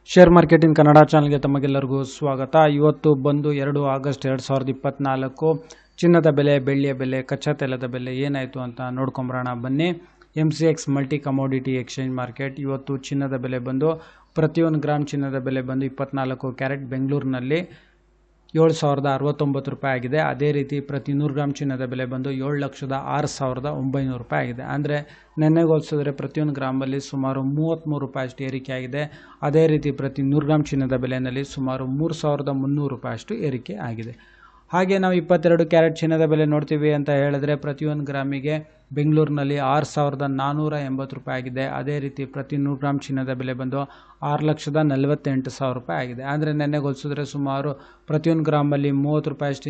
Share marketing Kannada ಚಾನಲ್ಗೆ ತಮಗೆಲ್ಲರಿಗೂ ಸ್ವಾಗತ. ಇವತ್ತು ಬಂದು 2 ಆಗಸ್ಟ್ 2024 ಚಿನ್ನದ ಬೆಲೆ, ಬೆಳ್ಳಿಯ ಬೆಲೆ, ಕಚ್ಚಾ ತೈಲದ ಬೆಲೆ ಏನಾಯಿತು ಅಂತ ನೋಡ್ಕೊಂಬರೋಣ ಬನ್ನಿ. MCX multi commodity exchange market ಇವತ್ತು ಚಿನ್ನದ ಬೆಲೆ ಬಂದು ಪ್ರತಿಯೊಂದು ಗ್ರಾಮ್ ಚಿನ್ನದ ಬೆಲೆ ಬಂದು 24 ಕ್ಯಾರೆಟ್ ಬೆಂಗಳೂರಿನಲ್ಲಿ 7,069 ರೂಪಾಯಿ ಆಗಿದೆ. ಅದೇ ರೀತಿ ಪ್ರತಿ 100 ಗ್ರಾಮ್ ಚಿನ್ನದ ಬೆಲೆ ಬಂದು 7,06,900 ರೂಪಾಯಿ ಆಗಿದೆ. ಅಂದರೆ ನೆನ್ನೆಗೆ ಹೋಲಿಸಿದ್ರೆ ಪ್ರತಿಯೊಂದು ಗ್ರಾಮಲ್ಲಿ ಸುಮಾರು 33 ರೂಪಾಯಿ ಅಷ್ಟು ಏರಿಕೆ ಆಗಿದೆ. ಅದೇ ರೀತಿ ಪ್ರತಿ 100 ಗ್ರಾಮ್ ಚಿನ್ನದ ಬೆಲೆಯಲ್ಲಿ ಸುಮಾರು 3,300 ರೂಪಾಯಿ ಅಷ್ಟು ಏರಿಕೆ ಆಗಿದೆ. ಹಾಗೆ ನಾವು 22 ಕ್ಯಾರೆಟ್ ಚಿನ್ನದ ಬೆಲೆ ನೋಡ್ತೀವಿ ಅಂತ ಹೇಳಿದ್ರೆ ಪ್ರತಿಯೊಂದು ಗ್ರಾಮಿಗೆ ಬೆಂಗಳೂರಿನಲ್ಲಿ 6,480 ರೂಪಾಯಿ ಆಗಿದೆ. ಅದೇ ರೀತಿ ಪ್ರತಿ 100 ಗ್ರಾಮ್ ಚಿನ್ನದ ಬೆಲೆ ಬಂದು 6,48,000 ರೂಪಾಯಿ ಆಗಿದೆ. ಅಂದರೆ ನೆನ್ನೆಗೆ ಹೋಲಿಸಿದ್ರೆ ಸುಮಾರು ಪ್ರತಿಯೊಂದು ಗ್ರಾಮಲ್ಲಿ 30 ರೂಪಾಯಿ ಅಷ್ಟು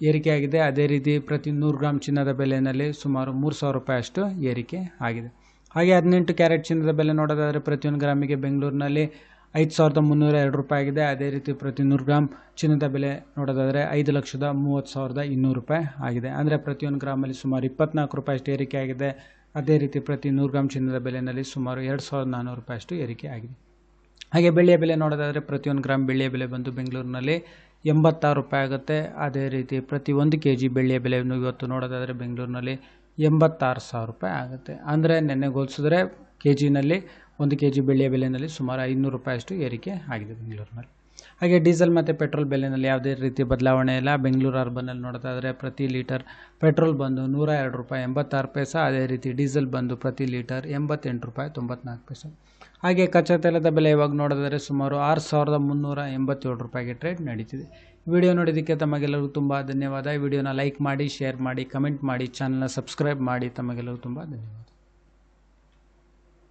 ಏರಿಕೆ ಆಗಿದೆ. ಅದೇ ರೀತಿ ಪ್ರತಿ 100 ಗ್ರಾಮ್ ಚಿನ್ನದ ಬೆಲೆಯಲ್ಲಿ ಸುಮಾರು 3,000 ರೂಪಾಯಿ ಅಷ್ಟು ಏರಿಕೆ ಆಗಿದೆ. ಹಾಗೆ 18 ಕ್ಯಾರೆಟ್ ಚಿನ್ನದ ಬೆಲೆ ನೋಡೋದಾದರೆ ಪ್ರತಿಯೊಂದು ಗ್ರಾಮಿಗೆ ಬೆಂಗಳೂರಿನಲ್ಲಿ 5,302 ರೂಪಾಯಿ ಆಗಿದೆ. ಅದೇ ರೀತಿ ಪ್ರತಿ 100 ಗ್ರಾಮ್ ಚಿನ್ನದ ಬೆಲೆ ನೋಡೋದಾದರೆ 5,30,200 ರೂಪಾಯಿ ಆಗಿದೆ. ಅಂದರೆ ಪ್ರತಿಯೊಂದು ಗ್ರಾಮಲ್ಲಿ ಸುಮಾರು 24 ರೂಪಾಯಿ ಅಷ್ಟು ಏರಿಕೆ ಆಗಿದೆ. ಅದೇ ರೀತಿ ಪ್ರತಿ 100 ಗ್ರಾಮ್ ಚಿನ್ನದ ಬೆಲೆಯಲ್ಲಿ ಸುಮಾರು 2,400 ರೂಪಾಯಿ ಅಷ್ಟು ಏರಿಕೆ ಆಗಿದೆ. ಹಾಗೆ ಬೆಳ್ಳಿಯ ಬೆಲೆ ನೋಡೋದಾದರೆ ಪ್ರತಿಯೊಂದು ಗ್ರಾಮ್ ಬೆಳ್ಳಿಯ ಬೆಲೆ ಬಂದು ಬೆಂಗಳೂರಿನಲ್ಲಿ 86 ರೂಪಾಯಿ ಆಗುತ್ತೆ. ಅದೇ ರೀತಿ ಪ್ರತಿ 1 kg ಬೆಳ್ಳಿಯ ಬೆಲೆಯನ್ನು ಇವತ್ತು ನೋಡೋದಾದರೆ ಬೆಂಗಳೂರಿನಲ್ಲಿ 86,000 ರೂಪಾಯಿ ಆಗುತ್ತೆ. ಅಂದರೆ ನೆನ್ನೆಗೆ ಹೋಲಿಸಿದ್ರೆ KGನಲ್ಲಿ 1 kg ಬೆಳ್ಳಿಯ ಬೆಲೆಯಲ್ಲಿ ಸುಮಾರು 500 ರೂಪಾಯಿ ಅಷ್ಟು ಏರಿಕೆ ಆಗಿದೆ ಬೆಂಗಳೂರಿನಲ್ಲಿ. ಹಾಗೆ ಡೀಸೆಲ್ ಮತ್ತು ಪೆಟ್ರೋಲ್ ಬೆಲೆಯಲ್ಲಿ ಯಾವುದೇ ರೀತಿ ಬದಲಾವಣೆ ಇಲ್ಲ. ಬೆಂಗಳೂರು ಅರ್ಬನಲ್ಲಿ ನೋಡೋದಾದರೆ ಪ್ರತಿ ಲೀಟರ್ ಪೆಟ್ರೋಲ್ ಬಂದು 102 ರೂಪಾಯಿ 86 ಪೈಸೆ. ಅದೇ ರೀತಿ ಡೀಸೆಲ್ ಬಂದು ಪ್ರತಿ ಲೀಟರ್ 88 ರೂಪಾಯಿ 94 ಪೈಸೆ. ಹಾಗೆ ಕಚ್ಚಾ ತೈಲದ ಬೆಲೆ ಇವಾಗ ನೋಡೋದಾದರೆ ಸುಮಾರು 6,387 ರೂಪಾಯಿಗೆ ಟ್ರೇಡ್ ನಡೀತಿದೆ. ವಿಡಿಯೋ ನೋಡಿದ್ದಕ್ಕೆ ತಮಗೆಲ್ಲರಿಗೂ ತುಂಬ ಧನ್ಯವಾದ. ಈ ವಿಡಿಯೋನ ಲೈಕ್ ಮಾಡಿ, ಶೇರ್ ಮಾಡಿ, ಕಮೆಂಟ್ ಮಾಡಿ, ಚಾನಲ್ನ ಸಬ್ಸ್ಕ್ರೈಬ್ ಮಾಡಿ. ತಮಗೆಲ್ಲರಿಗೂ ತುಂಬ ಧನ್ಯವಾದ.